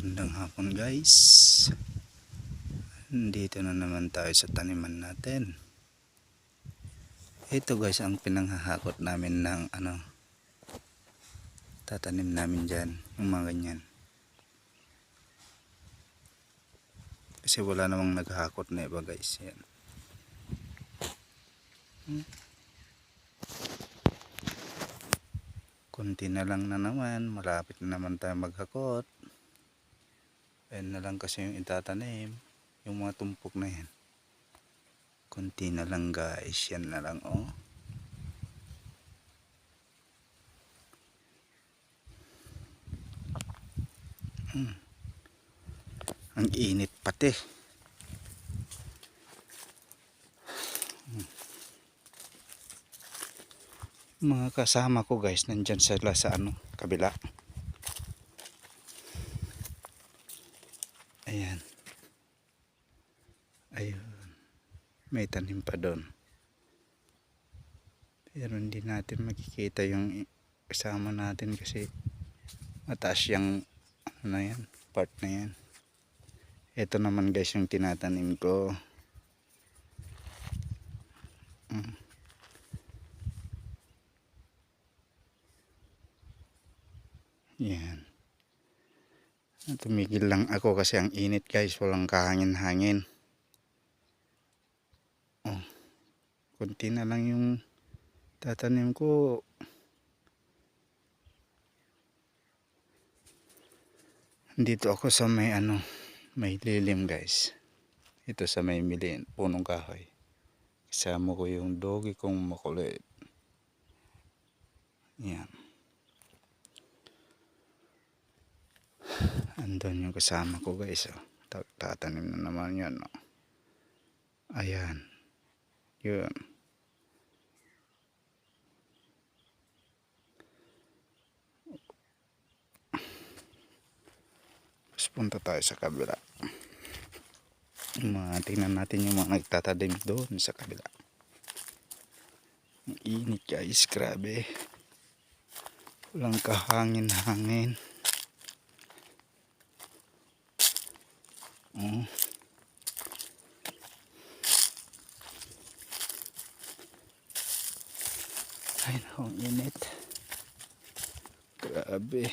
Magandang hapon guys. Dito na naman tayo sa taniman natin. Ito guys ang pinanghahakot namin ng tatanim namin dyan. Yung mga ganyan. Kasi wala namang naghahakot na iba guys. Yan. Kunti na lang na naman. Malapit na naman tayo maghakot. Ayan na lang kasi yung itatanim. Yung mga tumpok na yan. Kunti na lang guys. Yan na lang oh. Ang init pati. Mga kasama ko guys nandyan sila sa kabila. Ayan. Ayun. May tanim pa doon. Pero hindi natin makikita yung kasama natin kasi mataas yung yan, part na yan. Ito naman guys yung tinatanim ko. Yan. Tumigil lang ako kasi ang init guys, walang kahangin-hangin. Oh, kunti na lang yung tatanim ko. Dito ako sa may may lilim guys. Ito sa may punong kahoy. Kasama ko yung dogi kong makulit. Yan. Andun yung kasama ko guys. Oh. Tatanim na naman yun. Oh. Ayan. Yun. Tapos punta tayo sa kabila. Tingnan natin yung mga nagtatanim doon sa kabila. Ang init guys. Grabe. Walang kahangin-hangin. Oh. Ay, ang init. Grabe.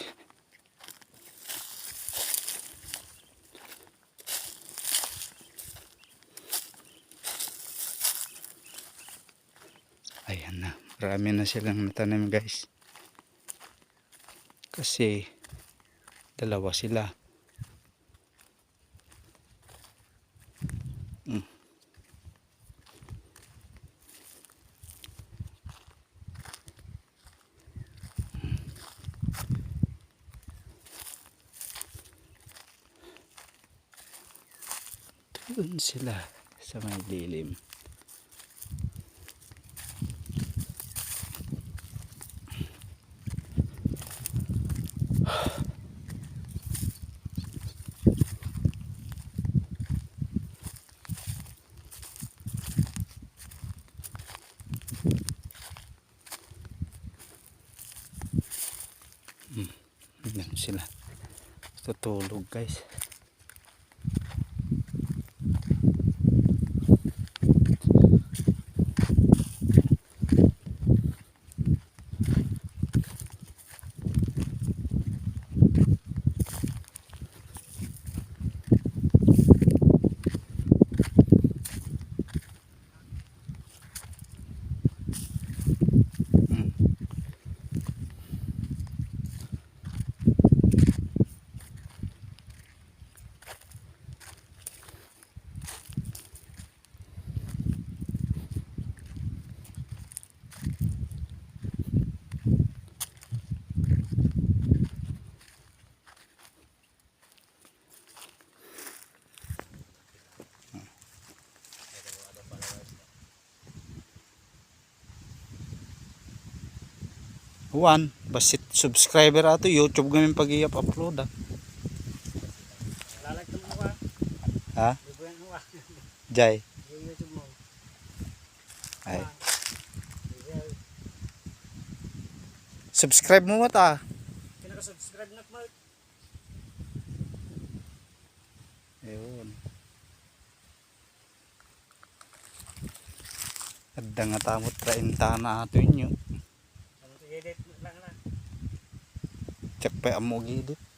Ayan na. Marami na silang natanim guys. Kasi dalawa sila. Doon sila sa may lilim. Doon sila. Tutulog guys. Juan, basit subscriber ato YouTube gamin pag i-upload Lalag mo ka. Ha? Jay. YouTube mo. Ay. Subscribe mo ta. Kinaka-subscribe na Mark. Ayun. Adda nga tamot traintana ato inyo. Ano edit lang na. Tsak pa amo gidit.